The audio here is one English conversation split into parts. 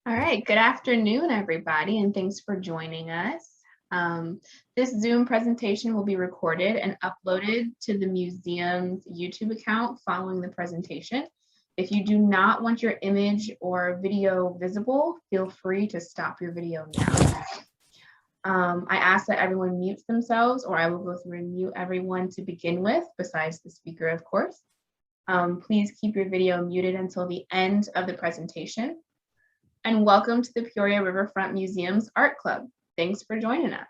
All right, good afternoon, everybody, and thanks for joining us. This Zoom presentation will be recorded and uploaded to the museum's YouTube account following the presentation. If you do not want your image or video visible, feel free to stop your video now. I ask that everyone mutes themselves, or I will go through and mute everyone to begin with, besides the speaker, of course. Please keep your video muted until the end of the presentation. And welcome to the Peoria Riverfront Museum's Art Club. Thanks for joining us.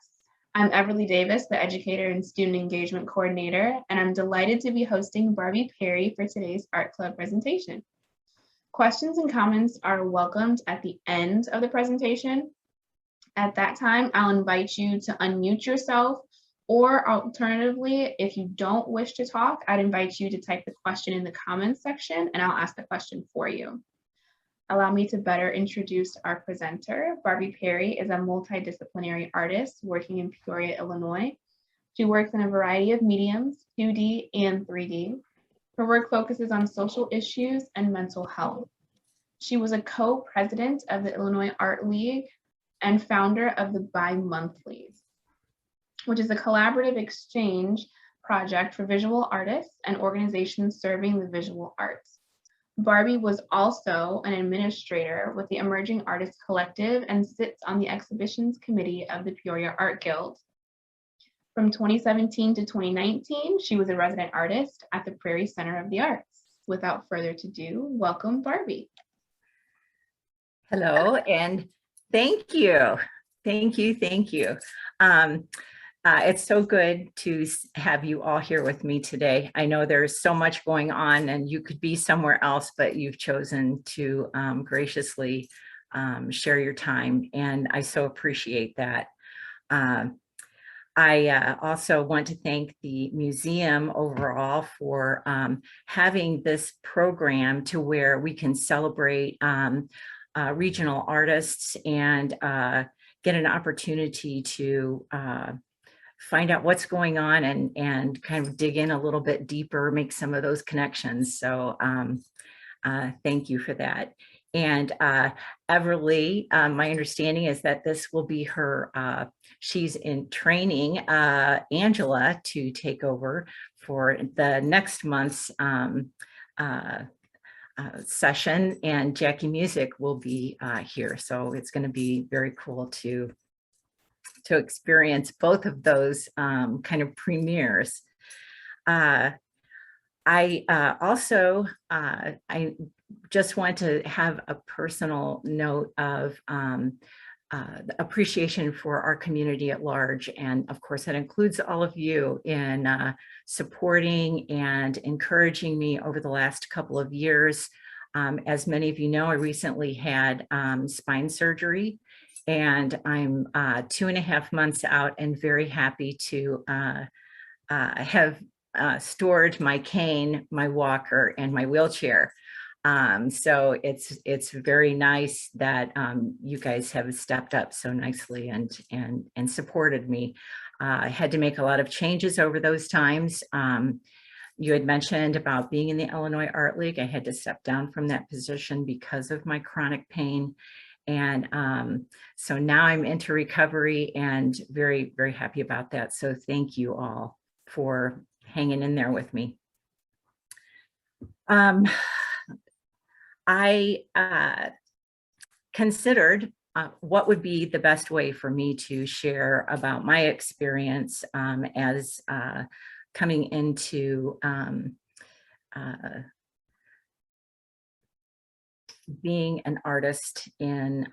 I'm Everly Davis, the Educator and Student Engagement Coordinator, and I'm delighted to be hosting Barbie Perry for today's Art Club presentation. Questions and comments are welcomed at the end of the presentation. At that time, I'll invite you to unmute yourself, or alternatively, if you don't wish to talk, I'd invite you to type the question in the comments section and I'll ask the question for you. Allow me to better introduce our presenter. Barbie Perry is a multidisciplinary artist working in Peoria, Illinois. She works in a variety of mediums, 2D and 3D. Her work focuses on social issues and mental health. She was a co-president of the Illinois Art League and founder of the Bi-Monthlies, which is a collaborative exchange project for visual artists and organizations serving the visual arts. Barbie was also an administrator with the Emerging Artists Collective and sits on the exhibitions committee of the Peoria Art Guild. From 2017 to 2019, she was a resident artist at the Prairie Center of the Arts. Without further ado, welcome Barbie. Hello, and thank you. Thank you. It's so good to have you all here with me today. I know there's so much going on and you could be somewhere else, but you've chosen to graciously share your time, and I so appreciate that. I also want to thank the museum overall for having this program to where we can celebrate regional artists and get an opportunity to find out what's going on and kind of dig in a little bit deeper, make some of those connections. So thank you for that. And Everly, my understanding is that this will be her, she's in training Angela to take over for the next month's session, and Jackie Music will be here. So it's going to be very cool to experience both of those kind of premieres. I just want to have a personal note of the appreciation for our community at large. And of course, that includes all of you in supporting and encouraging me over the last couple of years. As many of you know, I recently had spine surgery, and I'm 2.5 months out and very happy to have stored my cane, my walker, and my wheelchair. So it's very nice that you guys have stepped up so nicely and supported me. I had to make a lot of changes over those times. You had mentioned about being in the Illinois Art League. I had to step down from that position because of my chronic pain. And so now I'm into recovery and very, very happy about that. So thank you all for hanging in there with me. I considered what would be the best way for me to share about my experience as coming into being an artist in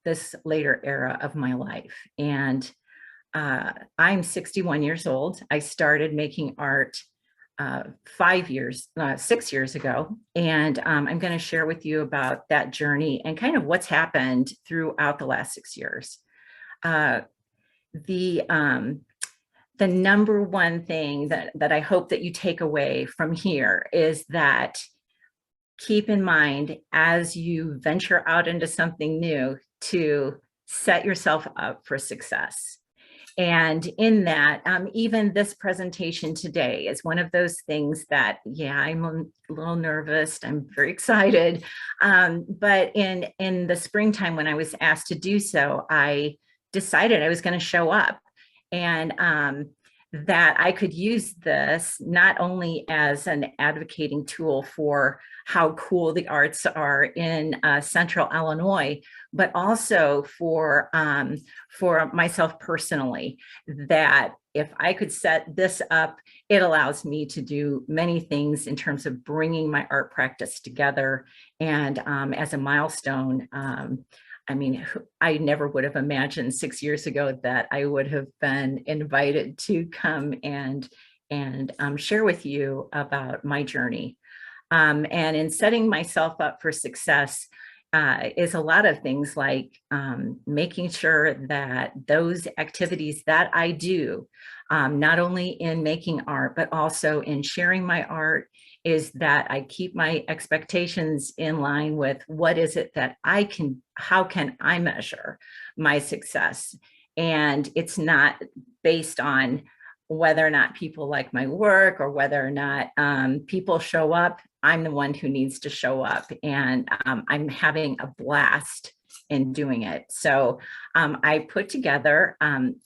this later era of my life. And I'm 61 years old. I started making art 6 years ago. And I'm going to share with you about that journey and kind of what's happened throughout the last 6 years. The number one thing that I hope that you take away from here is that keep in mind, as you venture out into something new, to set yourself up for success. And in that, even this presentation today is one of those things that, yeah, I'm a little nervous. I'm very excited. But in the springtime, when I was asked to do so, I decided I was going to show up, and that I could use this not only as an advocating tool for how cool the arts are in Central Illinois, but also for myself personally, that if I could set this up, it allows me to do many things in terms of bringing my art practice together. And as a milestone, I mean, I never would have imagined 6 years ago that I would have been invited to come and share with you about my journey. And in setting myself up for success is a lot of things like making sure that those activities that I do, not only in making art, but also in sharing my art, is that I keep my expectations in line with what is it that how can I measure my success? And it's not based on whether or not people like my work or whether or not people show up. I'm the one who needs to show up, and I'm having a blast in doing it. So I put together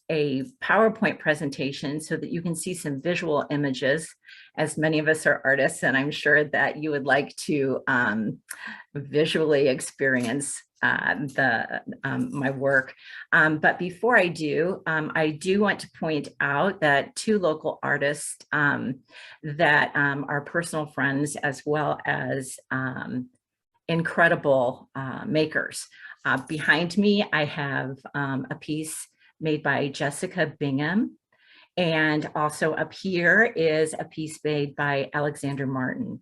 a PowerPoint presentation so that you can see some visual images, as many of us are artists, and I'm sure that you would like to visually experience my work. But before I do want to point out that two local artists that are personal friends, as well as incredible makers. Behind me, I have a piece made by Jessica Bingham. And also up here is a piece made by Alexander Martin,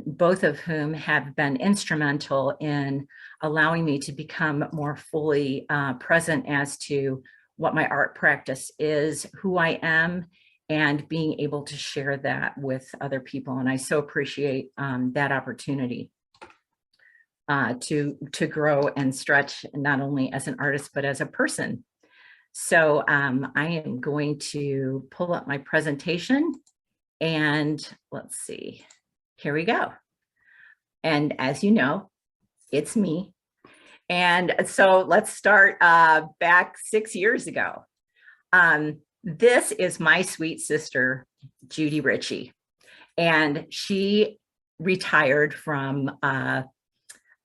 both of whom have been instrumental in allowing me to become more fully present as to what my art practice is, who I am, and being able to share that with other people. And I so appreciate that opportunity to grow and stretch, not only as an artist, but as a person. So I am going to pull up my presentation, and let's see, here we go. And as you know, it's me. And so let's start back 6 years ago. This is my sweet sister, Judy Ritchie, and she retired from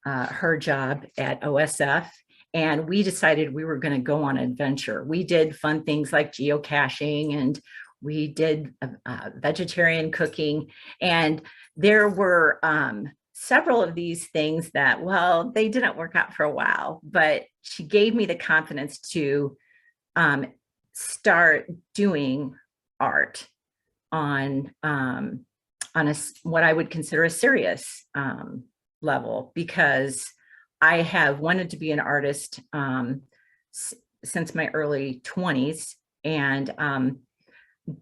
her job at OSF, and we decided we were going to go on an adventure. We did fun things like geocaching, and we did vegetarian cooking, and there were several of these things that, well, they didn't work out for a while, but she gave me the confidence to start doing art on what I would consider a serious level, because I have wanted to be an artist since my early 20s, and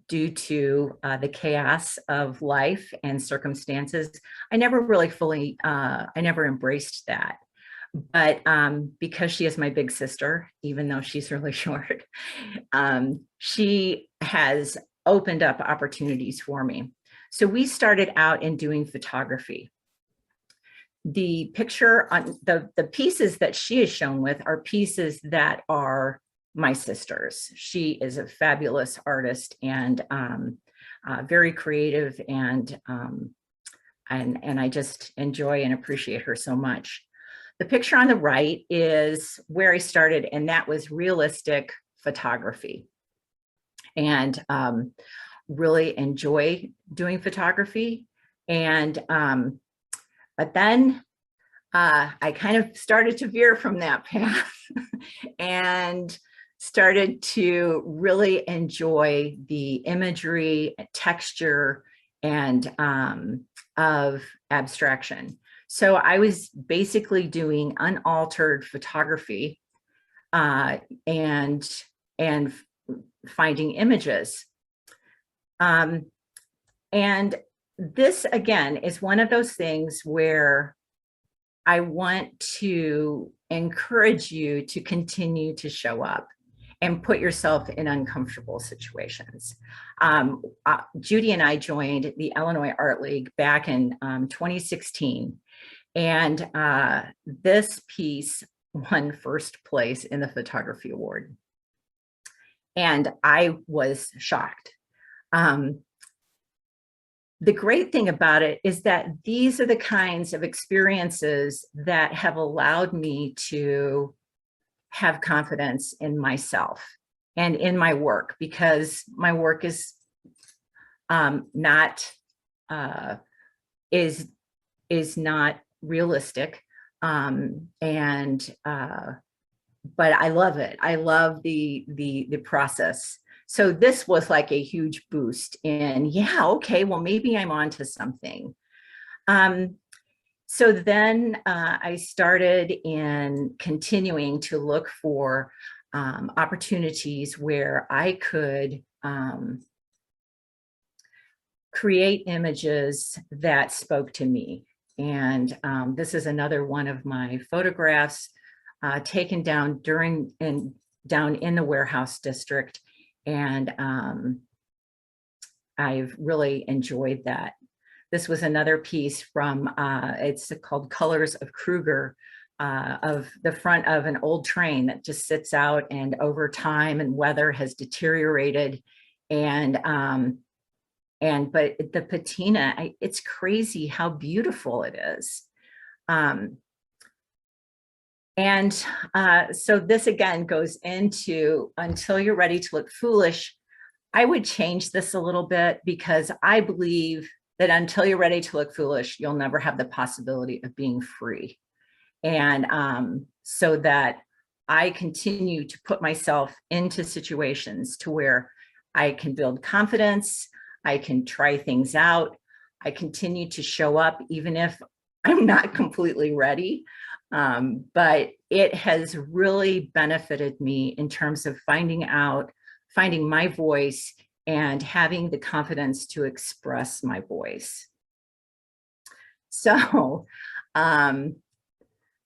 due to the chaos of life and circumstances, I never really fully, I never embraced that. But because she is my big sister, even though she's really short, she has opened up opportunities for me. So we started out in doing photography. The picture on the pieces that she is shown with are pieces that are my sister's. She is a fabulous artist and very creative, and I just enjoy and appreciate her so much. The picture on the right is where I started, and that was realistic photography, and really enjoy doing photography. And but then I kind of started to veer from that path and started to really enjoy the imagery, texture, and of abstraction. So I was basically doing unaltered photography and finding images. And this, again, is one of those things where I want to encourage you to continue to show up and put yourself in uncomfortable situations. Judy and I joined the Illinois Art League back in 2016. And this piece won first place in the photography award. And I was shocked. The great thing about it is that these are the kinds of experiences that have allowed me to have confidence in myself and in my work, because my work is not realistic, but I love it. I love the process. So this was like a huge boost in, yeah, okay, well, maybe I'm onto something. So then I started in continuing to look for opportunities where I could create images that spoke to me. And this is another one of my photographs taken down down in the warehouse district. And I've really enjoyed that. This was another piece from, it's called Colors of Kruger, of the front of an old train that just sits out, and over time and weather has deteriorated. But the patina, it's crazy how beautiful it is. So this again goes into Until You're Ready to Look Foolish. I would change this a little bit, because I believe that until you're ready to look foolish, you'll never have the possibility of being free. And so that I continue to put myself into situations to where I can build confidence, I can try things out, I continue to show up even if I'm not completely ready. But it has really benefited me in terms of finding my voice and having the confidence to express my voice. So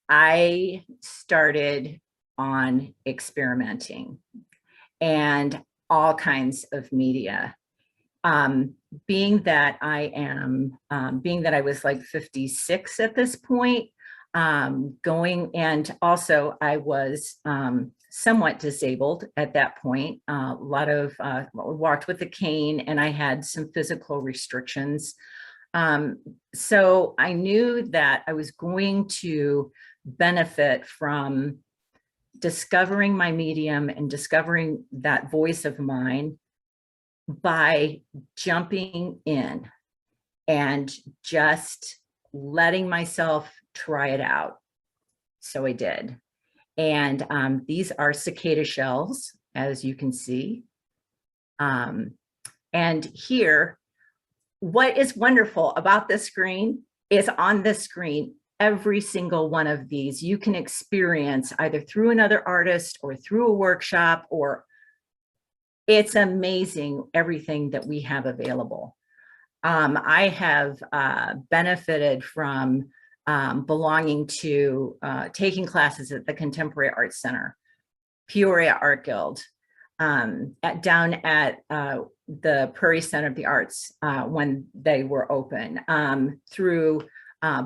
I started on experimenting and all kinds of media. Being that I was like 56 at this point, and also I was somewhat disabled at that point. Walked with a cane, and I had some physical restrictions. So I knew that I was going to benefit from discovering my medium and discovering that voice of mine by jumping in and just letting myself try it out. So I did. And these are cicada shells, as you can see. And here, what is wonderful about this screen is on this screen, every single one of these you can experience either through another artist or through a workshop, or it's amazing everything that we have available. I have benefited from belonging to taking classes at the Contemporary Arts Center, Peoria Art Guild, down at the Prairie Center of the Arts when they were open, through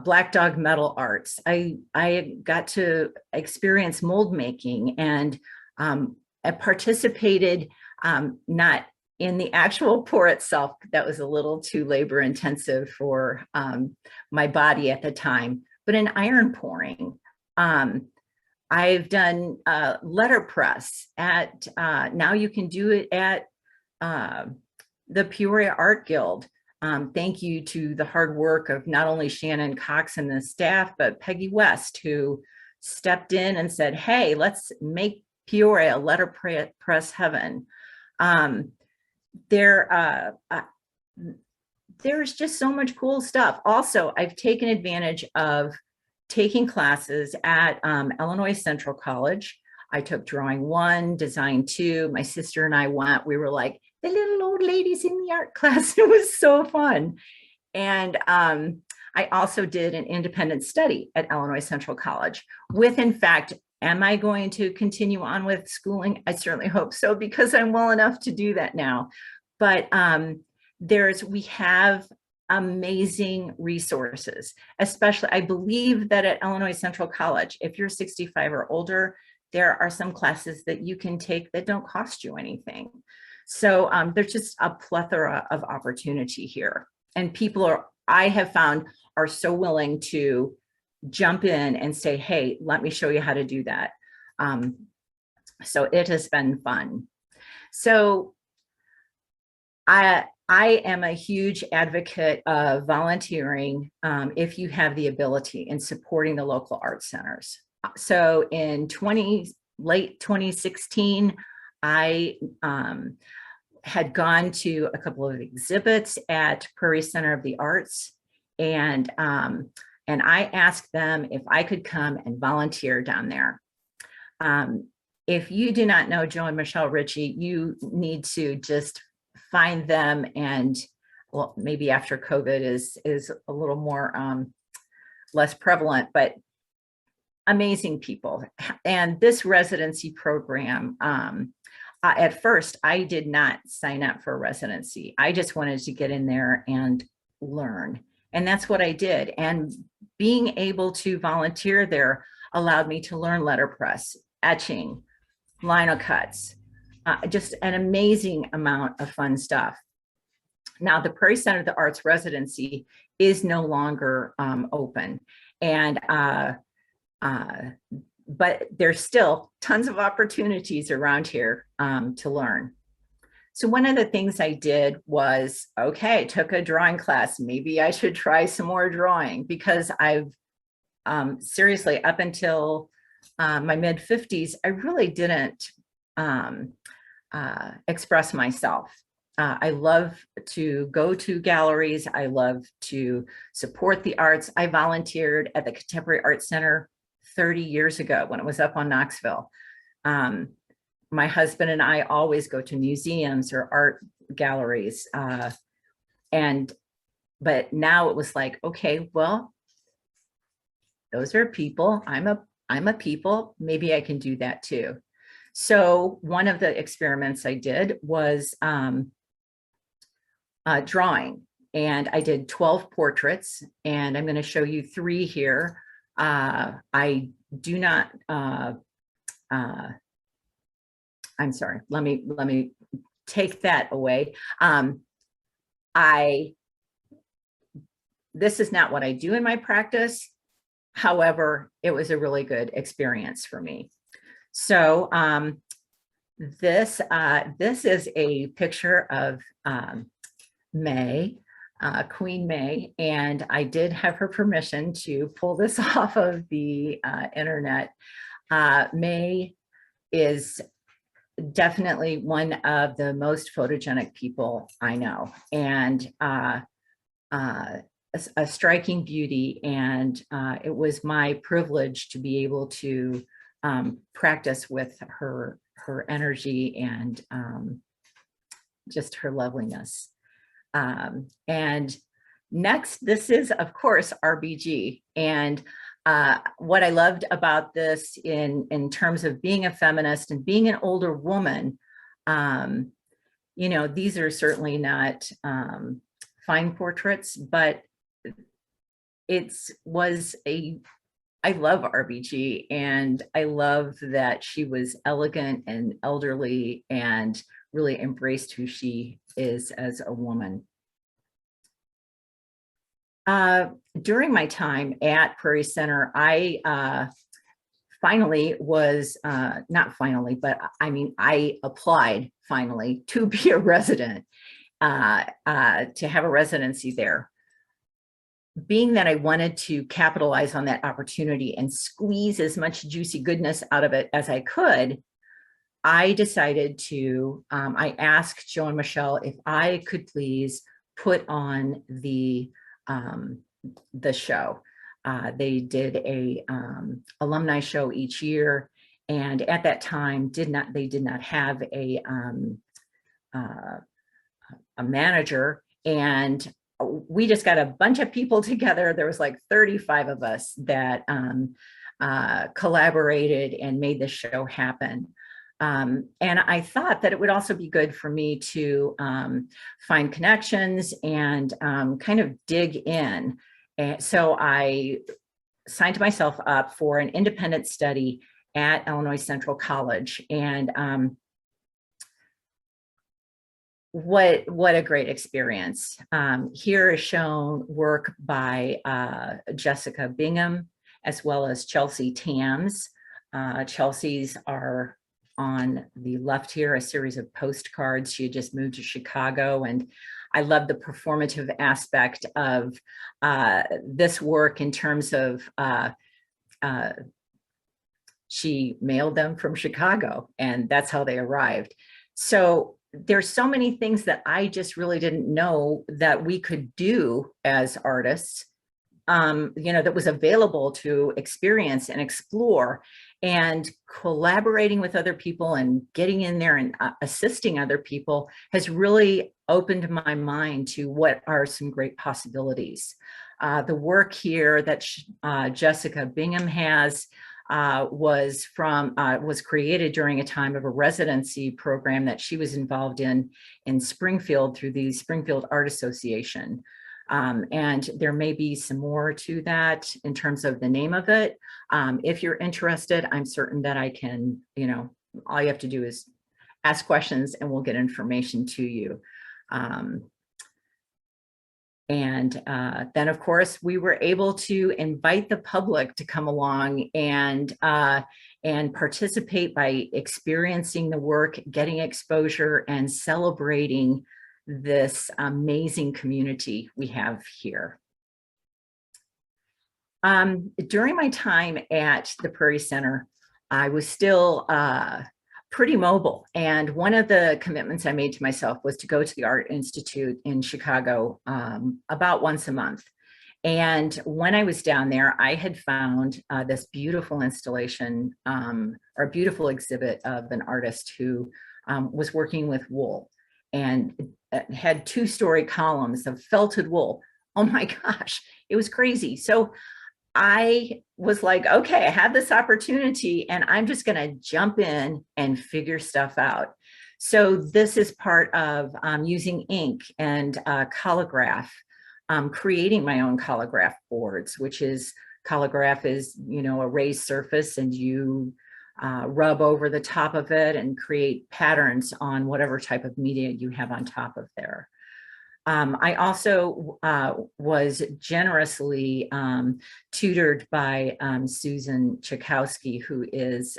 Black Dog Metal Arts. I got to experience mold making, and I participated not in the actual pour itself, that was a little too labor intensive for my body at the time, but in iron pouring. I've done letterpress at, now you can do it at the Peoria Art Guild. Thank you to the hard work of not only Shannon Cox and the staff, but Peggy West, who stepped in and said, hey, let's make Peoria a letterpress heaven. There's just so much cool stuff. Also, I've taken advantage of taking classes at Illinois Central College. I took Drawing 1, Design 2. My sister and I went. We were like the little old ladies in the art class. It was so fun. And I also did an independent study at Illinois Central College with, in fact, Am I going to continue on with schooling? I certainly hope so, because I'm well enough to do that now. But we have amazing resources, especially I believe that at Illinois Central College, if you're 65 or older, there are some classes that you can take that don't cost you anything. So there's just a plethora of opportunity here. And I have found, are so willing to jump in and say, hey, let me show you how to do that. So it has been fun. So I am a huge advocate of volunteering if you have the ability, in supporting the local arts centers. So in late 2016, I had gone to a couple of exhibits at Prairie Center of the Arts, and I asked them if I could come and volunteer down there. If you do not know Joe and Michelle Ritchie, you need to just find them, and well, maybe after COVID is a little more less prevalent, but amazing people. And this residency program, at first, I did not sign up for a residency. I just wanted to get in there and learn. And that's what I did. And being able to volunteer there allowed me to learn letterpress, etching, lino cuts, just an amazing amount of fun stuff. Now, the Prairie Center of the Arts residency is no longer open. And but there's still tons of opportunities around here to learn. So one of the things I did was, okay, took a drawing class. Maybe I should try some more drawing, because I've seriously, up until my mid 50s, I really didn't express myself. I love to go to galleries. I love to support the arts. I volunteered at the Contemporary Art Center 30 years ago when it was up on Knoxville. My husband and I always go to museums or art galleries. But now it was like, okay, well, those are people. I'm a people. Maybe I can do that too. So one of the experiments I did was drawing, and I did 12 portraits, and I'm going to show you 3 here. I do not, I'm sorry, let me take that away. This is not what I do in my practice. However, it was a really good experience for me. So this is a picture of May, Queen May, and I did have her permission to pull this off of the internet. May is definitely one of the most photogenic people I know, and a striking beauty. And it was my privilege to be able to practice with her energy and just her loveliness. And next, this is, of course, RBG. And what I loved about this in terms of being a feminist and being an older woman, you know, these are certainly not fine portraits, but I love RBG, and I love that she was elegant and elderly and really embraced who she is as a woman. During my time at Prairie Center, I finally was, not finally, but I mean, I applied finally to be a resident, to have a residency there. Being that I wanted to capitalize on that opportunity and squeeze as much juicy goodness out of it as I could, I decided to, I asked Joe and Michelle if I could please put on the show. They did a alumni show each year, and at that time they did not have a manager, and we just got a bunch of people together. There was like 35 of us that collaborated and made this show happen. And I thought that it would also be good for me to find connections and kind of dig in. And so I signed myself up for an independent study at Illinois Central College. And what a great experience. Here is shown work by Jessica Bingham, as well as Chelsea Tams. Chelsea's are on the left here, a series of postcards. She had just moved to Chicago, and I love the performative aspect of this work in terms of she mailed them from Chicago, and that's how they arrived. So there's so many things that I just really didn't know that we could do as artists, that was available to experience and explore, and collaborating with other people and getting in there and assisting other people has really opened my mind to what are some great possibilities. The work here that Jessica Bingham has was created during a time of a residency program that she was involved in Springfield through the Springfield Art Association. And there may be some more to that in terms of the name of it. If you're interested, I'm certain that I can, all you have to do is ask questions and we'll get information to you. And then, of course, we were able to invite the public to come along and participate by experiencing the work, getting exposure, and celebrating this amazing community we have here. During my time at the Prairie Center, I was still pretty mobile. And one of the commitments I made to myself was to go to the Art Institute in Chicago about once a month. And when I was down there, I had found this beautiful installation or beautiful exhibit of an artist who was working with wool, and had 2-story columns of felted wool. Oh my gosh, it was crazy. So I was like, okay, I have this opportunity and I'm just going to jump in and figure stuff out. So this is part of using ink and collograph, creating my own collograph boards, which is, collograph is, a raised surface, and you rub over the top of it and create patterns on whatever type of media you have on top of there. I also was generously tutored by Susan Chakowski, who is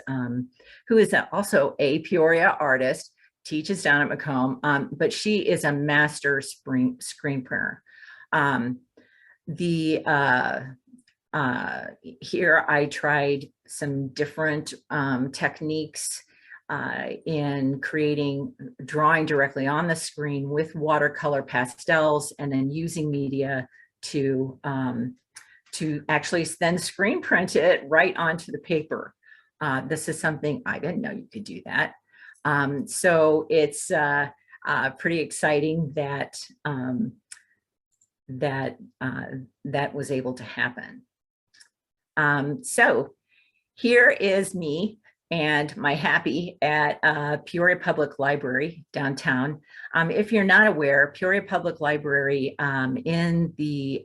also a Peoria artist, teaches down at Macomb, but she is a master screen printer. Here I tried some different techniques in drawing directly on the screen with watercolor pastels, and then using media to actually then screen print it right onto the paper. This is something I didn't know you could do that. So it's pretty exciting that that was able to happen. So here is me and my happy at Peoria Public Library downtown. If you're not aware, Peoria Public Library in the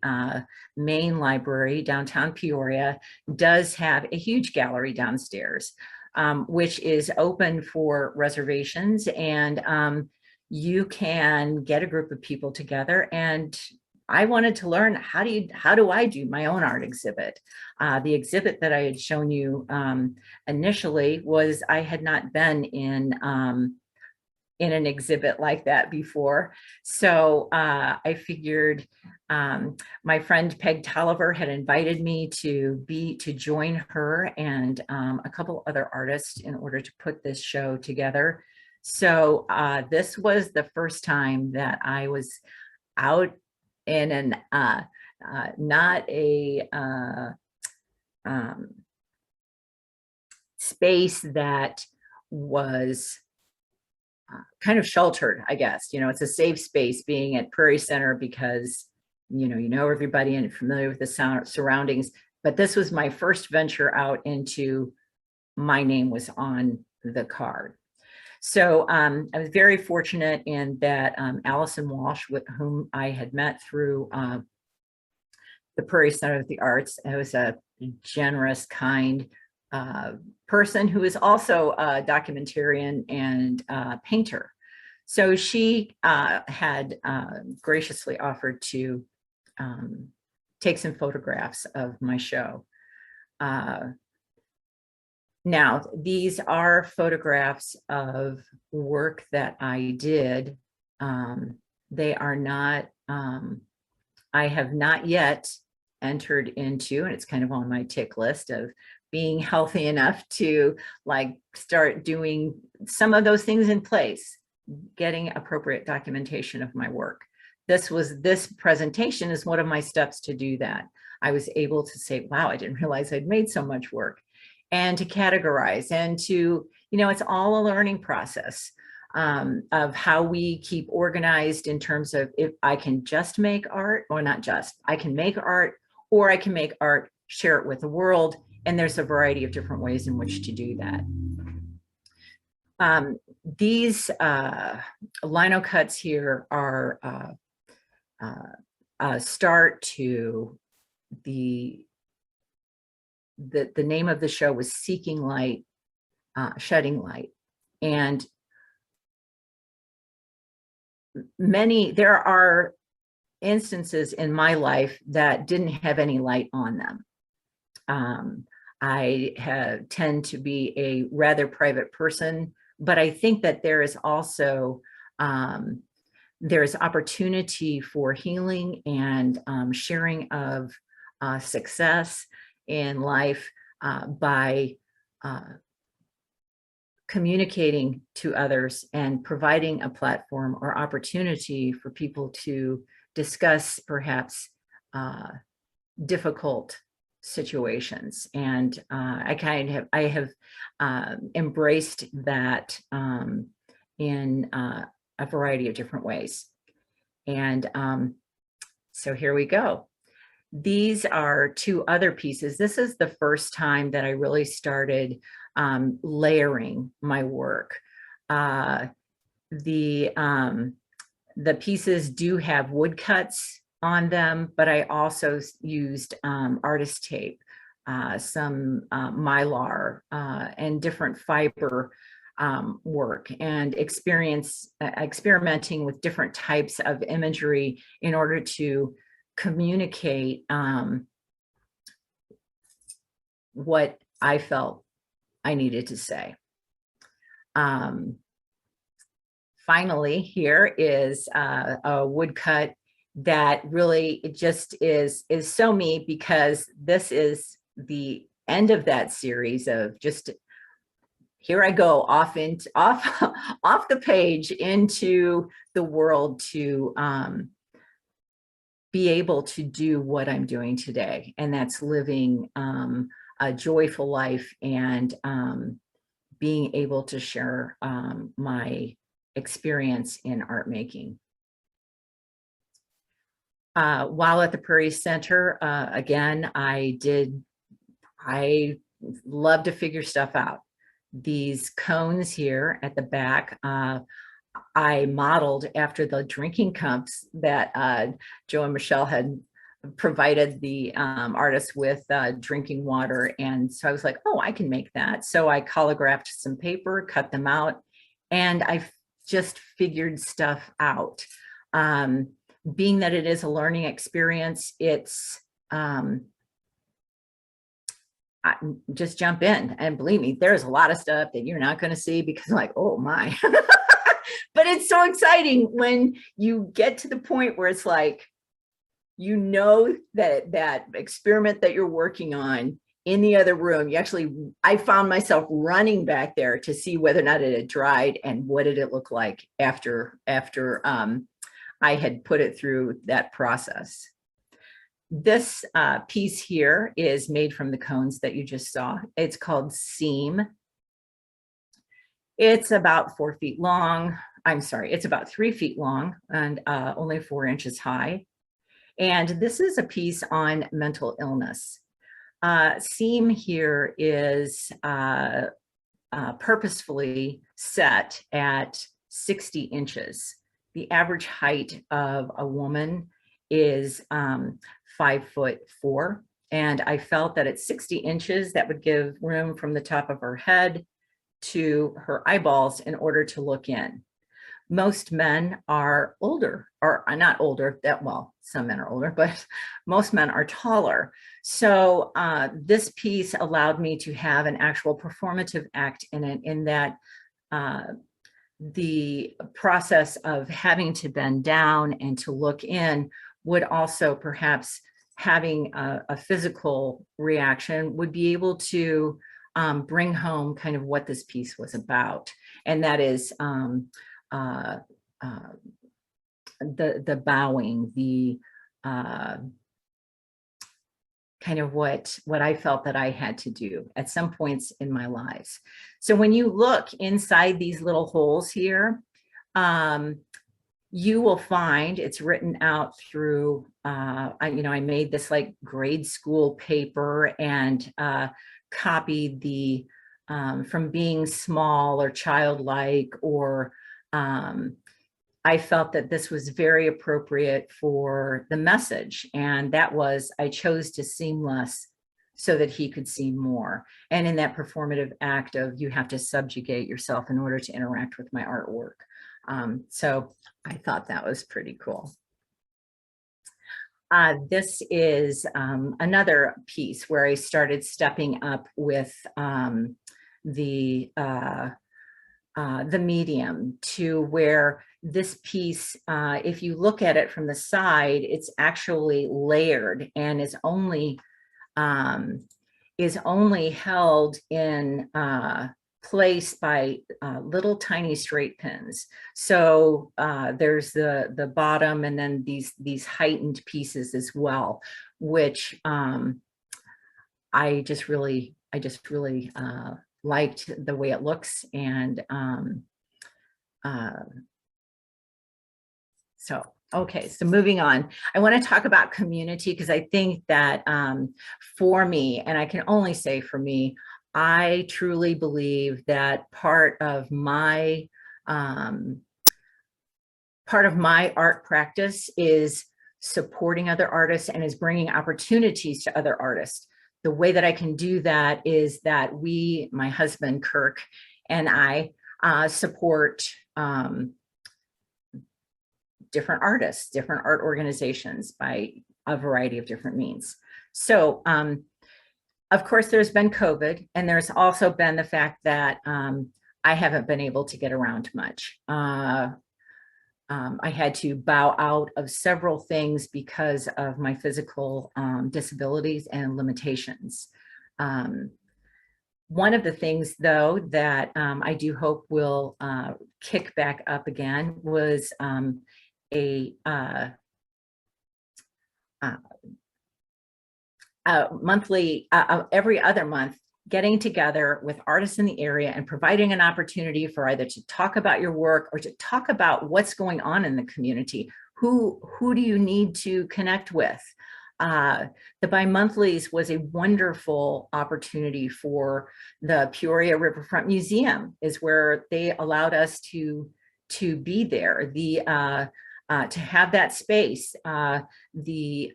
main library downtown Peoria does have a huge gallery downstairs, which is open for reservations, and you can get a group of people together. And I wanted to learn how do I do my own art exhibit. The exhibit that I had shown you initially was, I had not been in an exhibit like that before. So I figured my friend Peg Tolliver had invited me to join her and a couple other artists in order to put this show together. So this was the first time that I was out in an not a space that was kind of sheltered, I guess. It's a safe space being at Prairie Center because you know everybody and familiar with the surroundings. but this was my first venture out into my name was on the card. So I was very fortunate in that Allison Walsh, with whom I had met through the Prairie Center of the Arts, who was a generous, kind person who is also a documentarian and painter. So she had graciously offered to take some photographs of my show. Now, these are photographs of work that I did. They are not, I have not yet entered into, and it's kind of on my tick list of being healthy enough to like start doing some of those things in place, getting appropriate documentation of my work. This presentation is one of my steps to do that. I was able to say, wow, I didn't realize I'd made so much work, and to categorize and to, it's all a learning process of how we keep organized in terms of if I can just make art, or not just, I can make art, or I can make art, share it with the world. And there's a variety of different ways in which to do that. These lino cuts here are a start to the name of the show was Seeking Light, Shedding Light. And there are instances in my life that didn't have any light on them. I tend to be a rather private person, but I think that there is also, there's opportunity for healing and sharing of success in life by communicating to others and providing a platform or opportunity for people to discuss perhaps difficult situations. And I have embraced that in a variety of different ways. And so here we go. These are two other pieces. This is the first time that I really started layering my work. The pieces do have woodcuts on them, but I also used artist tape, some mylar, and different fiber work, and experimenting with different types of imagery in order to communicate what I felt I needed to say. Finally, here is a woodcut that really just is so me, because this is the end of that series of just, here I go off the page into the world to be able to do what I'm doing today. And that's living a joyful life and being able to share my experience in art making. While at the Prairie Center, again, I love to figure stuff out. These cones here at the back, I modeled after the drinking cups that Joe and Michelle had provided the artists with drinking water. And so I was like, oh, I can make that. So I collagraphed some paper, cut them out, and I just figured stuff out. Being that it is a learning experience, it's just jump in, and believe me, there's a lot of stuff that you're not going to see because like, oh my. But it's so exciting when you get to the point where it's like, that experiment that you're working on in the other room, I found myself running back there to see whether or not it had dried and what did it look like after I had put it through that process. This piece here is made from the cones that you just saw. It's called Seam. It's about 4 feet long. I'm sorry, it's about 3 feet long and only 4 inches high. And this is a piece on mental illness. seam here is purposefully set at 60 inches. The average height of a woman is 5'4". And I felt that at 60 inches, that would give room from the top of her head to her eyeballs in order to look in. Most men are older, or not older, well, some men are older, but most men are taller. So this piece allowed me to have an actual performative act in it, in that the process of having to bend down and to look in would also, perhaps having a physical reaction, would be able to bring home kind of what this piece was about. And that is the bowing, the kind of what I felt that I had to do at some points in my lives. So when you look inside these little holes here, you will find it's written out through, I made this like grade school paper and copied the, from being small or childlike, or I felt that this was very appropriate for the message. And that was, I chose to seem less so that he could see more. And in that performative act of, you have to subjugate yourself in order to interact with my artwork. So I thought that was pretty cool. This is another piece where I started stepping up with the medium, to where this piece, if you look at it from the side, it's actually layered and is only held in place by little tiny straight pins. So there's the bottom, and then these heightened pieces as well, which I just really liked the way it looks. And okay, so moving on, I want to talk about community, because I think that for me, and I can only say for me, I truly believe that part of my art practice is supporting other artists and is bringing opportunities to other artists. The way that I can do that is that my husband, Kirk, and I support different artists, different art organizations by a variety of different means. So, of course, there's been COVID, and there's also been the fact that I haven't been able to get around much. I had to bow out of several things because of my physical disabilities and limitations. One of the things, though, that I do hope will kick back up again was monthly, every other month, getting together with artists in the area and providing an opportunity for either to talk about your work or to talk about what's going on in the community. Who do you need to connect with? The bi-monthlies was a wonderful opportunity for the Peoria Riverfront Museum, is where they allowed us to be there, to have that space. The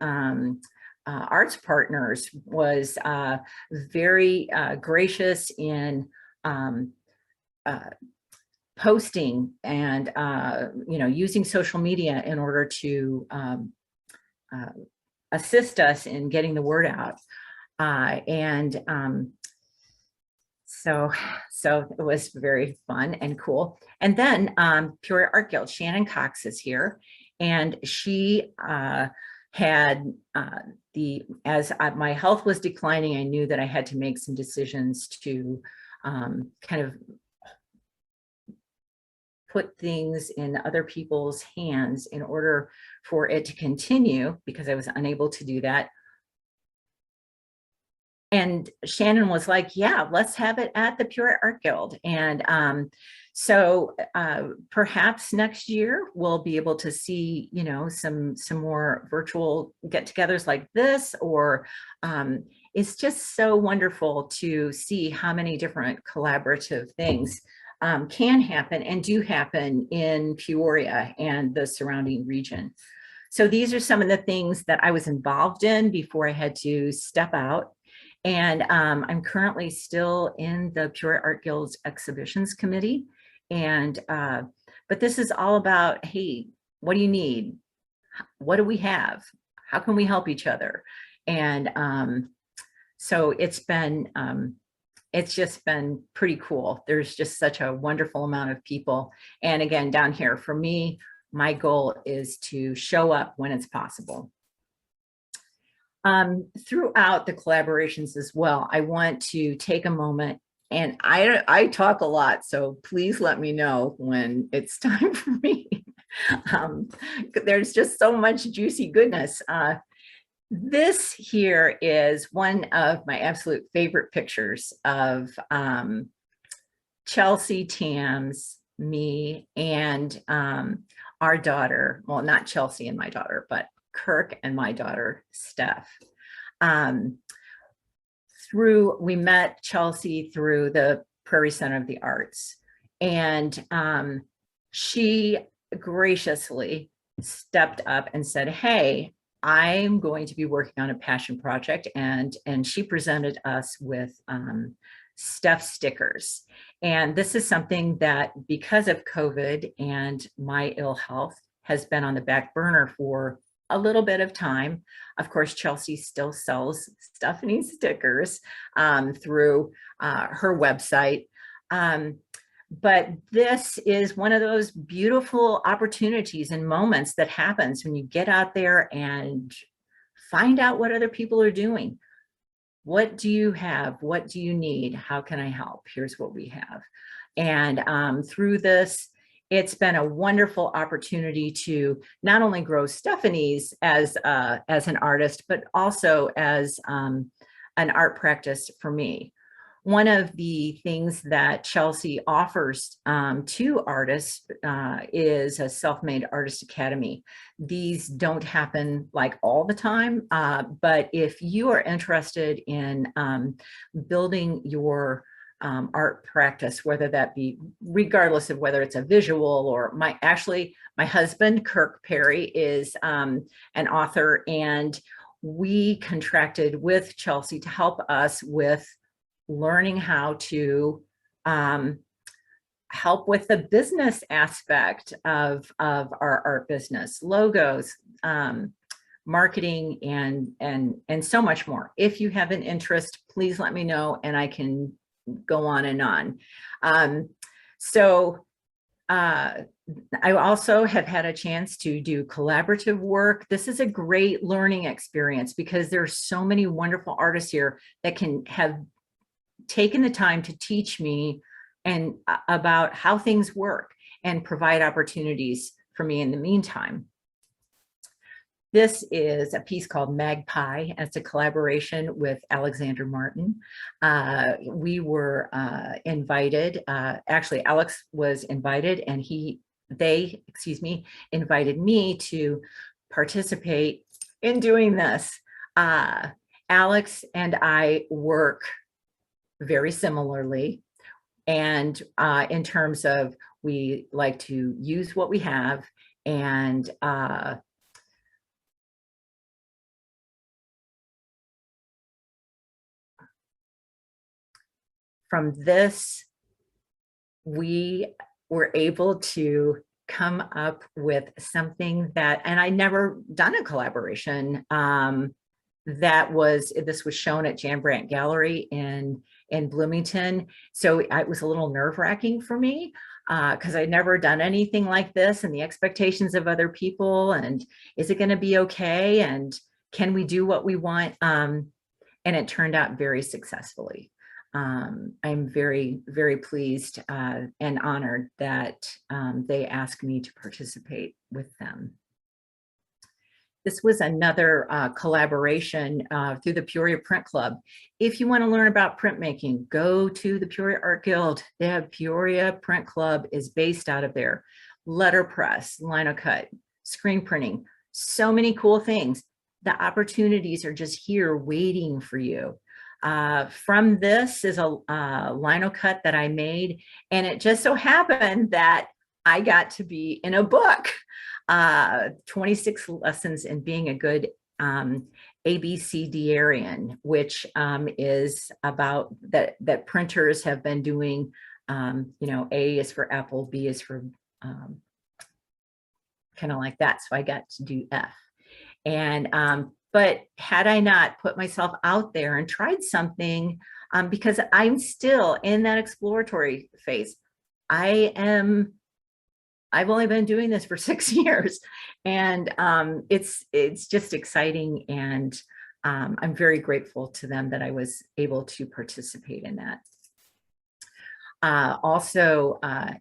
Arts Partners was very gracious in posting and using social media in order to assist us in getting the word out. So it was very fun and cool. And then Peoria Art Guild, Shannon Cox is here, and she had as my health was declining, I knew that I had to make some decisions to kind of put things in other people's hands in order for it to continue, because I was unable to do that. And Shannon was like, yeah, let's have it at the Peoria Art Guild. And so perhaps next year we'll be able to see, some more virtual get-togethers like this, or it's just so wonderful to see how many different collaborative things can happen and do happen in Peoria and the surrounding region. So these are some of the things that I was involved in before I had to step out. And I'm currently still in the Peoria Art Guild's exhibitions committee. And, but this is all about, hey, what do you need? What do we have? How can we help each other? And so it's just been pretty cool. There's just such a wonderful amount of people. And again, down here for me, my goal is to show up when it's possible. Throughout the collaborations as well, I want to take a moment, and I talk a lot, so please let me know when it's time for me. There's just so much juicy goodness. This here is one of my absolute favorite pictures of Chelsea, Tams, me, and our daughter. Well, not Chelsea and my daughter, but Kirk and my daughter, Steph. We met Chelsea through the Prairie Center of the Arts, and she graciously stepped up and said, hey, I'm going to be working on a passion project, and she presented us with Steph stickers. And this is something that, because of COVID and my ill health, has been on the back burner for a little bit of time. Of course, Chelsea still sells Stephanie stickers through her website. But this is one of those beautiful opportunities and moments that happens when you get out there and find out what other people are doing. What do you have? What do you need? How can I help? Here's what we have. And through this, it's been a wonderful opportunity to not only grow Stephanie's as an artist, but also as an art practice for me. One of the things that Chelsea offers to artists is a self-made artist academy. These don't happen like all the time, but if you are interested in building your art practice, whether that be regardless of whether it's a visual or my husband, Kirk Perry, is an author, and we contracted with Chelsea to help us with learning how to help with the business aspect of our art business, logos, marketing, and so much more. If you have an interest, please let me know, and I can go on and on. I also have had a chance to do collaborative work. This is a great learning experience because there's so many wonderful artists here that can have taken the time to teach me and about how things work and provide opportunities for me in the meantime. This is a piece called Magpie, and it's a collaboration with Alexander Martin. We were invited, actually Alex was invited, and they invited me to participate in doing this. Alex and I work very similarly, and in terms of we like to use what we have, and from this, we were able to come up with something that, and I never done a collaboration this was shown at Jan Brandt Gallery in Bloomington. So it was a little nerve-wracking for me because I'd never done anything like this, and the expectations of other people, and is it going to be okay, and can we do what we want? And it turned out very successfully. I'm very, very pleased and honored that they asked me to participate with them. This was another collaboration through the Peoria Print Club. If you want to learn about printmaking, go to the Peoria Art Guild. They have Peoria Print Club is based out of there. Letterpress, linocut, screen printing, so many cool things. the opportunities are just here waiting for you. From this is a lino cut that I made, and it just so happened that I got to be in a book, 26 Lessons in Being a Good ABCDarian, which is about that printers have been doing, A is for apple, B is for kind of like that. So I got to do F. And but had I not put myself out there and tried something, because I'm still in that exploratory phase. I've only been doing this for 6 years, and it's just exciting, and I'm very grateful to them that I was able to participate in that. Also,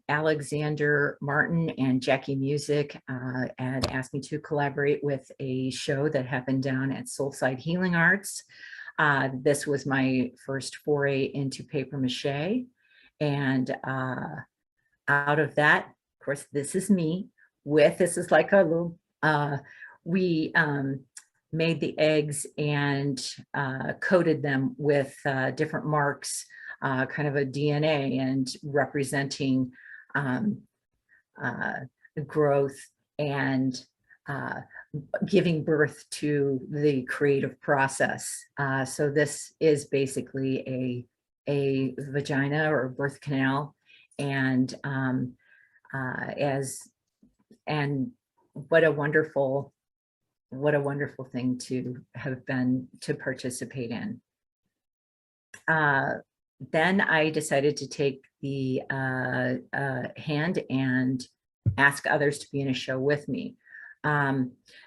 Alexander Martin and Jackie Music had asked me to collaborate with a show that happened down at Soulside Healing Arts. This was my first foray into paper mache. And out of that, of course, this is me this is like a little, we made the eggs and coated them with different marks, kind of a DNA, and representing growth and giving birth to the creative process. So this is basically a vagina or birth canal, and what a wonderful thing to have been to participate in. Then I decided to take the hand and ask others to be in a show with me.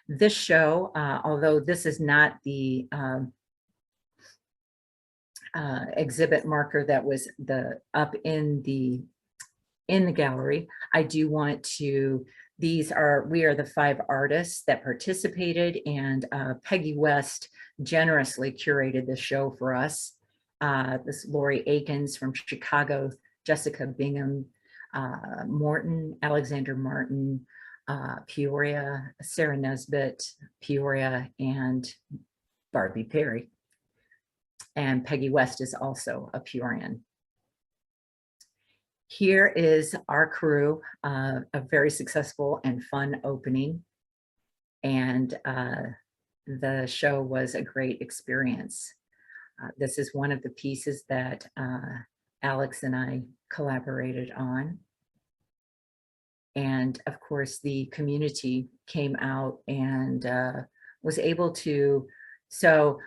This show, although this is not the exhibit marker that was up in the gallery, I do want to, we are the 5 artists that participated, and Peggy West generously curated the show for us. This Lori Akins from Chicago, Jessica Bingham, Morton, Alexander Martin, Peoria, Sarah Nesbitt, Peoria, and Barbie Perry. And Peggy West is also a Peorian. Here is our crew, a very successful and fun opening. And the show was a great experience. This is one of the pieces that Alex and I collaborated on. And of course, the community came out and was able to, so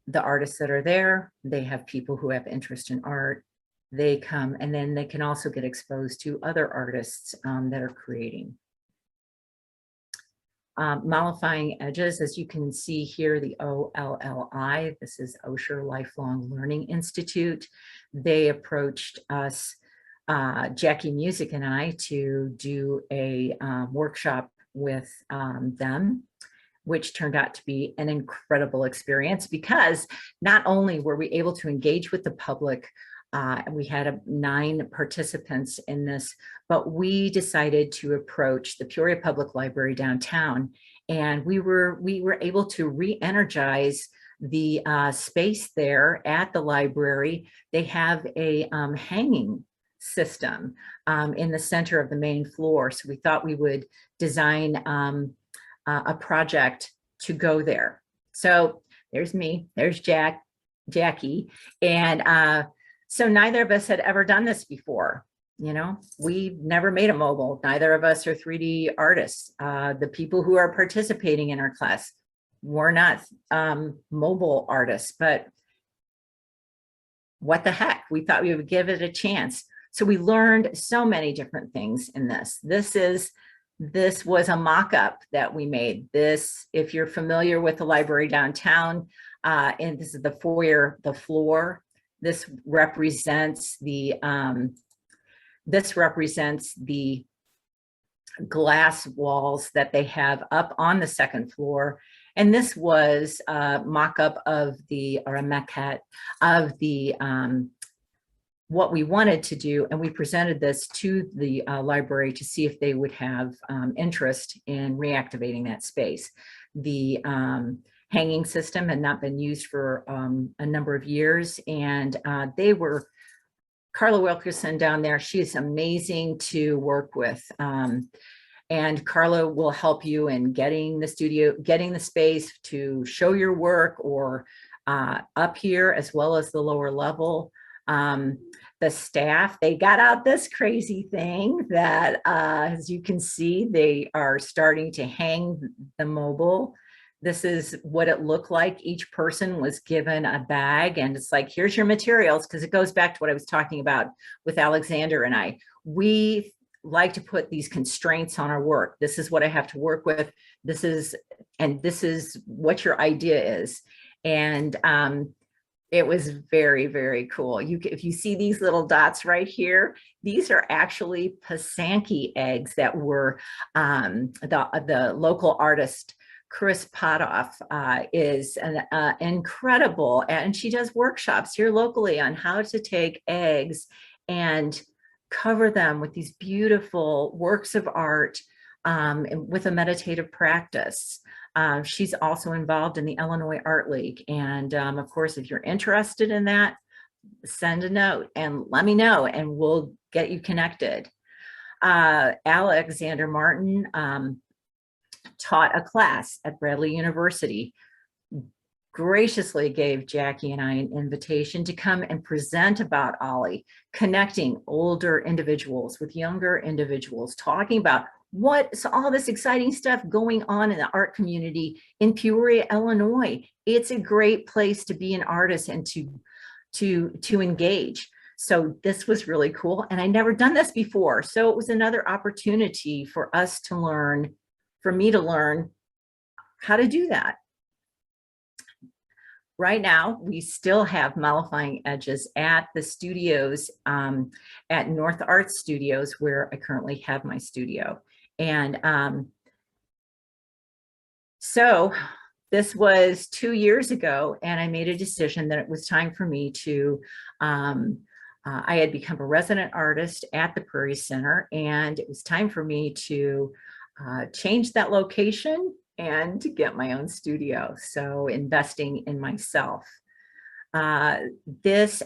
the artists that are there, they have people who have interest in art. They come, and then they can also get exposed to other artists that are creating. Mollifying Edges, as you can see here, the OLLI, this is Osher Lifelong Learning Institute. They approached us, Jackie Music and I, to do a workshop with them, which turned out to be an incredible experience, because not only were we able to engage with the public, we had 9 participants in this, but we decided to approach the Peoria Public Library downtown, and we were able to re-energize the space there at the library. They have a hanging system in the center of the main floor, so we thought we would design a project to go there. So there's me, there's Jackie, and so neither of us had ever done this before. We've never made a mobile. Neither of us are 3D artists. The people who are participating in our class were not mobile artists, but what the heck? We thought we would give it a chance. So we learned so many different things in this. This was a mock-up that we made. This, if you're familiar with the library downtown, and this is the foyer, the floor. This represents the glass walls that they have up on the 2nd floor. And this was a mock-up of a maquette of the what we wanted to do, and we presented this to the library to see if they would have interest in reactivating that space. the hanging system had not been used for a number of years. And Carla Wilkerson down there, she is amazing to work with. And Carla will help you in getting the space to show your work, or up here as well as the lower level. The staff, they got out this crazy thing that, as you can see, they are starting to hang the mobile. This is what it looked like. Each person was given a bag, and it's like, here's your materials, because it goes back to what I was talking about with Alexander and I. We like to put these constraints on our work. This is what I have to work with. This is what your idea is. And it was very, very cool. If you see these little dots right here, these are actually Pisanki eggs that were the local artist, Chris Potoff, is an incredible, and she does workshops here locally on how to take eggs and cover them with these beautiful works of art with a meditative practice. She's also involved in the Illinois Art League. And of course, if you're interested in that, send a note and let me know, and we'll get you connected. Alexander Martin taught a class at Bradley University, graciously gave Jackie and I an invitation to come and present about Ollie, connecting older individuals with younger individuals, talking about what's all this exciting stuff going on in the art community in Peoria, Illinois. It's a great place to be an artist and to engage. So this was really cool. And I never done this before. So it was another opportunity for us to learn, for me to learn how to do that. Right now, we still have Mollifying Edges at the studios, at North Art Studios, where I currently have my studio. And so this was 2 years ago, and I made a decision that it was time for me to, I had become a resident artist at the Prairie Center, and it was time for me to change that location and to get my own studio. So investing in myself. This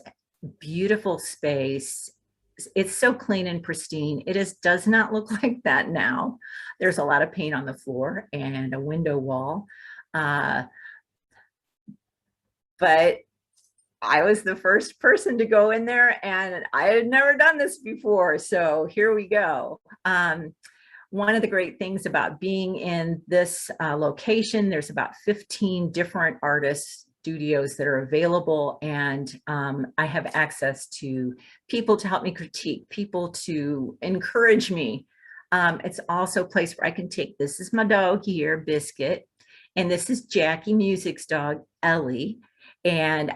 beautiful space, it's so clean and pristine. It does not look like that now. There's a lot of paint on the floor and a window wall. But I was the first person to go in there, and I had never done this before. So here we go. One of the great things about being in this location, there's about 15 different artist studios that are available, and I have access to people to help me critique, people to encourage me. It's also a place where I can take, this is my dog here, Biscuit, and this is Jackie Music's dog, Ellie, and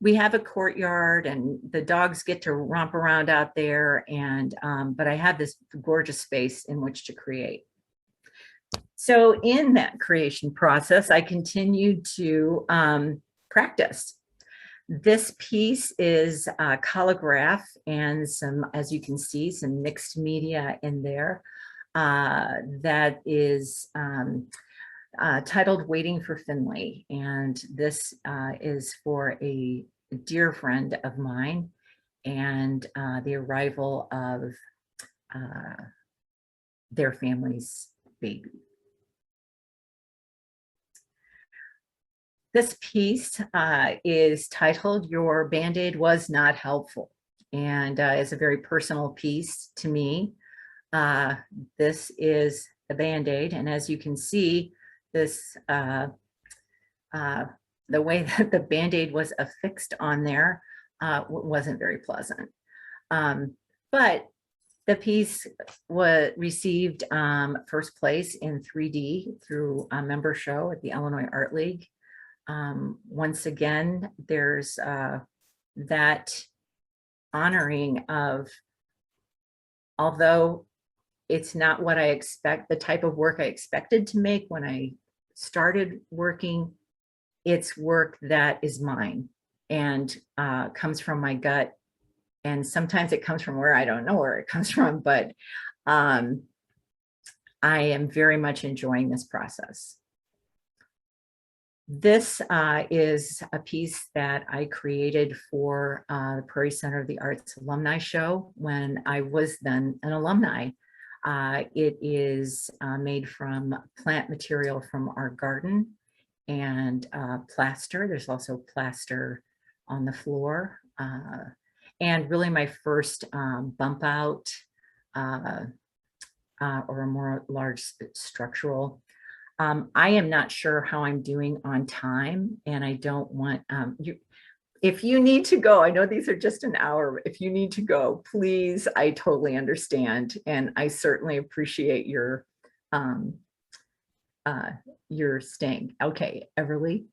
we have a courtyard, and the dogs get to romp around out there. And but I have this gorgeous space in which to create. So in that creation process, I continued to practice. This piece is a collograph and some, as you can see, some mixed media in there. That is titled Waiting for Finley. And this is for a dear friend of mine, and the arrival of their family's baby. This piece is titled Your Band-Aid Was Not Helpful, and is a very personal piece to me. This is the Band-Aid, and as you can see, this the way that the Band-Aid was affixed on there wasn't very pleasant. But the piece received first place in 3D through a member show at the Illinois Art League. Once again, there's that honoring of, although it's not what I expect, the type of work I expected to make when I started working, it's work that is mine and comes from my gut. And sometimes it comes from where I don't know where it comes from, but I am very much enjoying this process. This is a piece that I created for the Prairie Center of the Arts Alumni Show when I was then an alumni. It is made from plant material from our garden and plaster. There's also plaster on the floor. And really my first bump out or a more large structural. I am not sure how I'm doing on time, and I don't want you. If you need to go, I know these are just an hour. If you need to go, please, I totally understand, and I certainly appreciate your staying. Okay, Everly.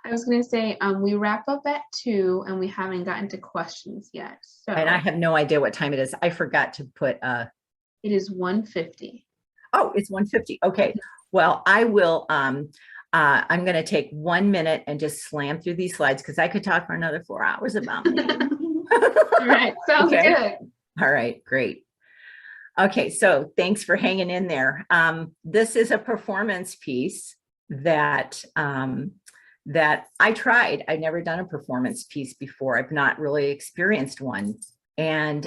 I was going to say, we wrap up at 2 and we haven't gotten to questions yet. So, And I have no idea what time it is. I forgot to put it is 1:50. Oh, it's 1:50. Okay. Well, I will, I'm going to take 1 minute and just slam through these slides because I could talk for another 4 hours about me. All right. Sounds Okay. good. All right. Great. Okay. So thanks for hanging in there. This is a performance piece that, that I tried. I'd never done a performance piece before. I've not really experienced one. And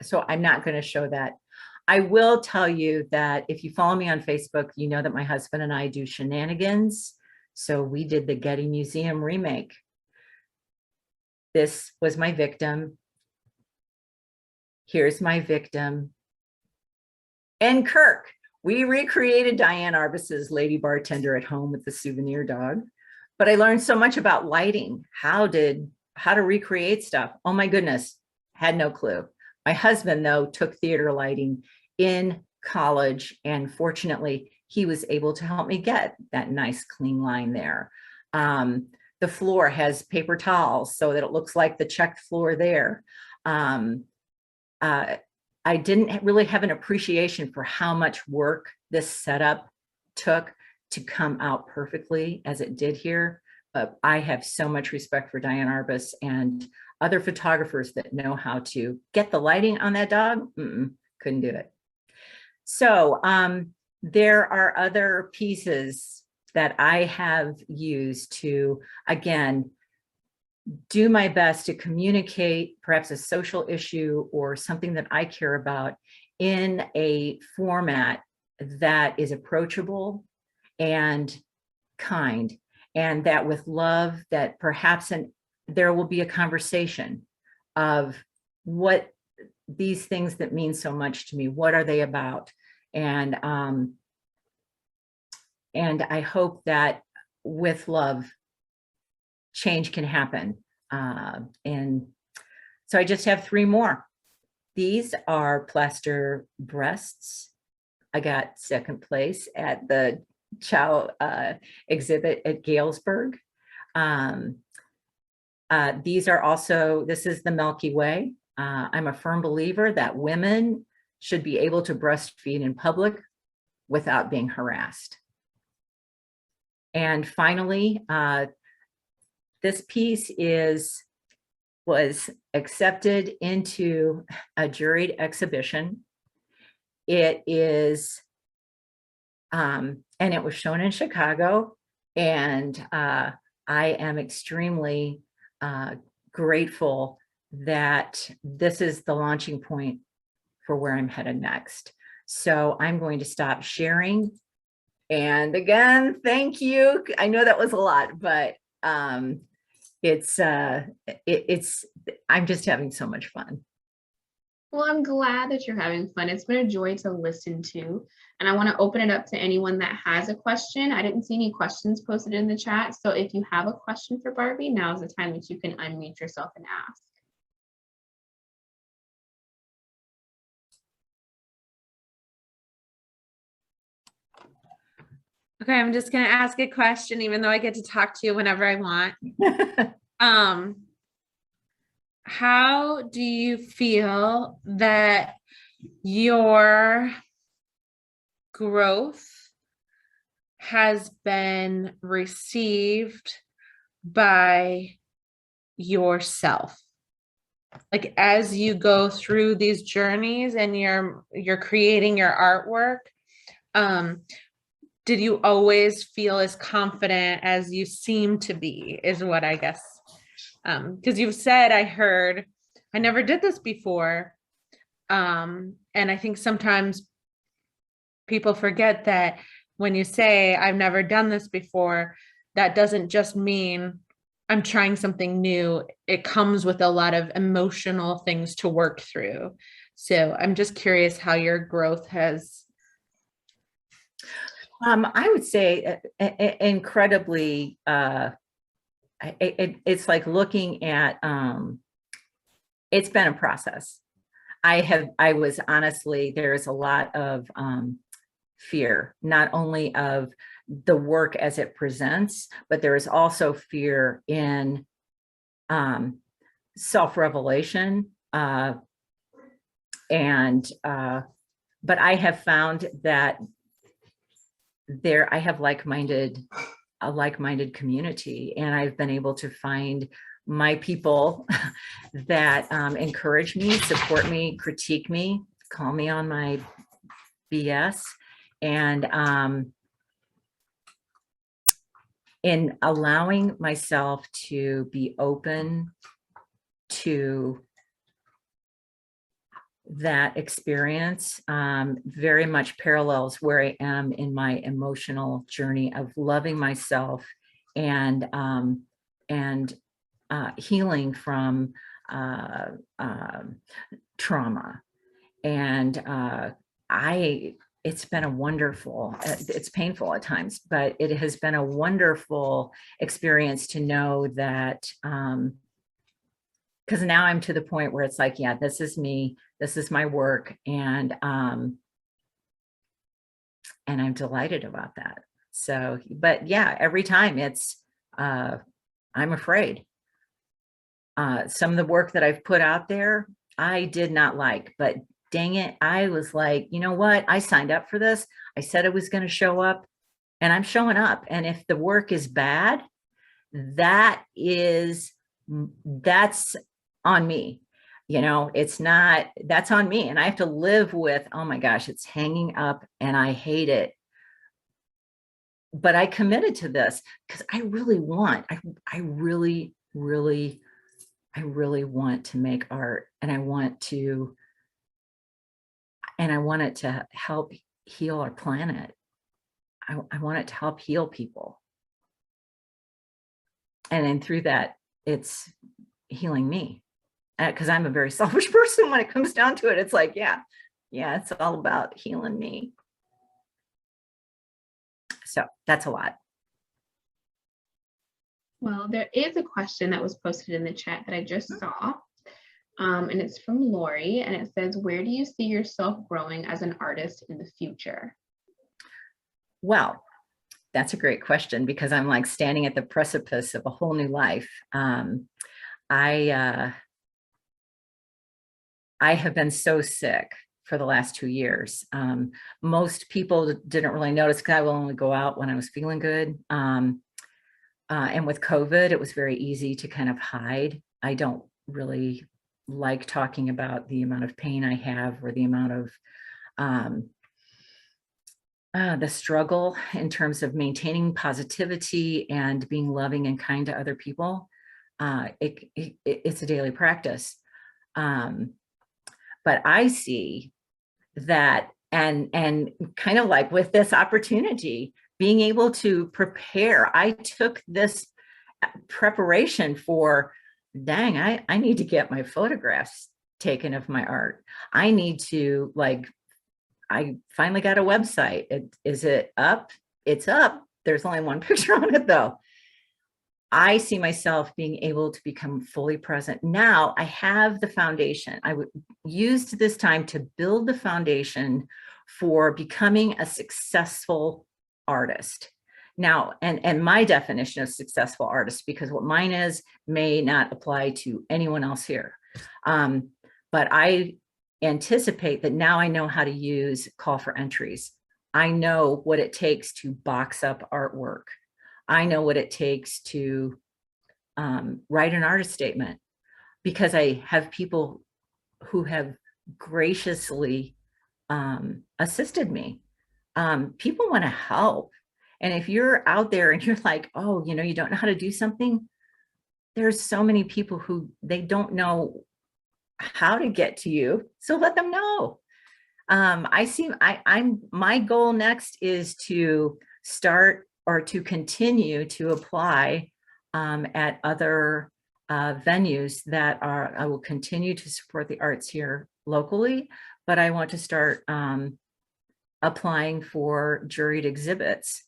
so I'm not going to show that. I will tell you that if you follow me on Facebook, you know that my husband and I do shenanigans. So we did the Getty Museum remake. This was my victim. Here's my victim. And Kirk. We recreated Diane Arbus's Lady Bartender at home with the souvenir dog. But I learned so much about lighting, how to recreate stuff. Oh my goodness, had no clue. My husband, though, took theater lighting in college, and fortunately, he was able to help me get that nice clean line there. The floor has paper towels so that it looks like the checked floor there. I didn't really have an appreciation for how much work this setup took to come out perfectly as it did here. But I have so much respect for Diane Arbus and other photographers that know how to get the lighting on that dog. Couldn't do it. So there are other pieces that I have used to, again, do my best to communicate perhaps a social issue or something that I care about in a format that is approachable and kind, and that with love, that perhaps there will be a conversation of what these things that mean so much to me, what are they about? And I hope that with love, change can happen. And so I just have 3 more. These are plaster breasts. I got 2nd place at the Chow exhibit at Galesburg. These are also, this is the Milky Way. I'm a firm believer that women should be able to breastfeed in public without being harassed. And finally, this piece was accepted into a juried exhibition. It is, and it was shown in Chicago, and I am extremely grateful that this is the launching point for where I'm headed next. So I'm going to stop sharing. And again, thank you. I know that was a lot, but I'm just having so much fun. Well, I'm glad that you're having fun. It's been a joy to listen to. And I want to open it up to anyone that has a question. I didn't see any questions posted in the chat. So if you have a question for Barbie, now is the time that you can unmute yourself and ask. Okay, I'm just going to ask a question, even though I get to talk to you whenever I want. How do you feel that your growth has been received by yourself? Like, as you go through these journeys and you're creating your artwork, did you always feel as confident as you seem to be, is what I guess. Because you've said, I heard, I never did this before. And I think sometimes people forget that when you say, I've never done this before, that doesn't just mean I'm trying something new. It comes with a lot of emotional things to work through. So I'm just curious how your growth has. I would say incredibly, it's like looking at, it's been a process. I was honestly, there's a lot of fear, not only of the work as it presents, but there is also fear in self-revelation. But I have found that I have a like-minded community, and I've been able to find my people that encourage me, support me, critique me, call me on my BS, and in allowing myself to be open to that experience very much parallels where I am in my emotional journey of loving myself and healing from trauma. And it's been a wonderful, it's painful at times, but it has been a wonderful experience to know that, because now I'm to the point where it's like, yeah, this is me, this is my work, and I'm delighted about that. So, but yeah, every time it's, I'm afraid. Some of the work that I've put out there, I did not like, but dang it, I was like, you know what? I signed up for this. I said I was going to show up, and I'm showing up. And if the work is bad, that's on me. You know, it's not, that's on me. And I have to live with, oh my gosh, it's hanging up and I hate it. But I committed to this because I really want, I really want to make art, and I want it to help heal our planet. I want it to help heal people. And then through that, it's healing me. Because I'm a very selfish person when it comes down to it. It's like, yeah, it's all about healing me. So that's a lot. Well, there is a question that was posted in the chat that I just saw. And it's from Lori, and it says, where do you see yourself growing as an artist in the future? Well, that's a great question, because I'm like standing at the precipice of a whole new life. I have been so sick for the last 2 years. Most people didn't really notice because I will only go out when I was feeling good. And with COVID, it was very easy to kind of hide. I don't really like talking about the amount of pain I have, or the amount of the struggle in terms of maintaining positivity and being loving and kind to other people. It's a daily practice. But I see that, and kind of like with this opportunity, being able to prepare. I took this preparation for, dang, I need to get my photographs taken of my art. I need to, like, I finally got a website. Is it up? It's up. There's only one picture on it though. I see myself being able to become fully present. Now I have the foundation. I used this time to build the foundation for becoming a successful artist. Now, and my definition of successful artist, because what mine is may not apply to anyone else here. But I anticipate that now I know how to use call for entries. I know what it takes to box up artwork. I know what it takes to write an artist statement, because I have people who have graciously assisted me. People want to help. And if you're out there and you're like, oh, you know, you don't know how to do something, there's so many people who they don't know how to get to you. So let them know. My goal next is to start or to continue to apply at other venues that I will continue to support the arts here locally, but I want to start applying for juried exhibits.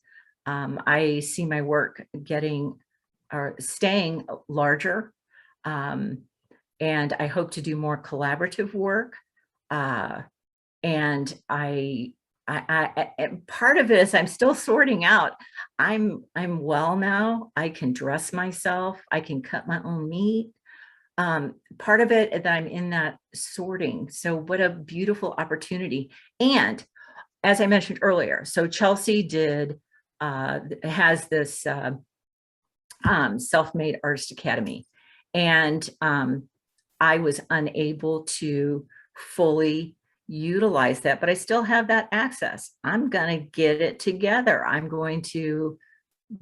I see my work getting or staying larger, and I hope to do more collaborative work. And part of it is I'm still sorting out. I'm well now. I can dress myself. I can cut my own meat. Part of it that I'm in that sorting. So what a beautiful opportunity. And as I mentioned earlier, so Chelsea has this Self-Made Artist Academy, and I was unable to fully utilize that, but I still have that access. I'm going to get it together. I'm going to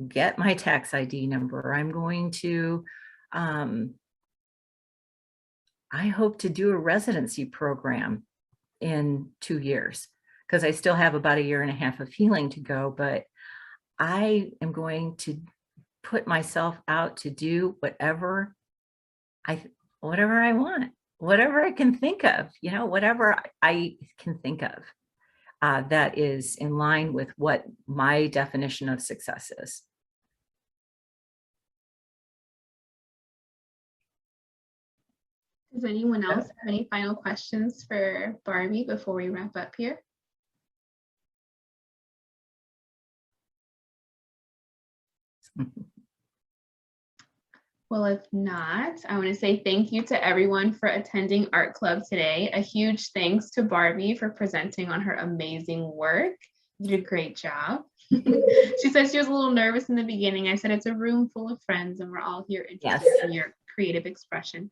get my tax ID number. I'm going to, I hope to do a residency program in 2 years, because I still have about 1.5 years of healing to go, but I am going to put myself out to do whatever I want. Whatever I can think of, you know, whatever I can think of that is in line with what my definition of success is. Does anyone else have any final questions for Barbie before we wrap up here? Well, if not, I want to say thank you to everyone for attending Art Club today. A huge thanks to Barbie for presenting on her amazing work. You did a great job. She said she was a little nervous in the beginning. I said it's a room full of friends and we're all here interested in your creative expression.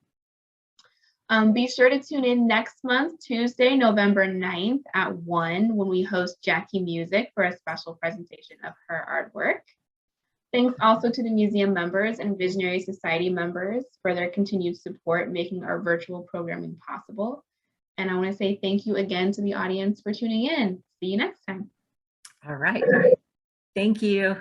Be sure to tune in next month, Tuesday, November 9th at 1 when we host Jackie Music for a special presentation of her artwork. Thanks also to the museum members and Visionary Society members for their continued support, making our virtual programming possible. And I want to say thank you again to the audience for tuning in. See you next time. All right. Thank you.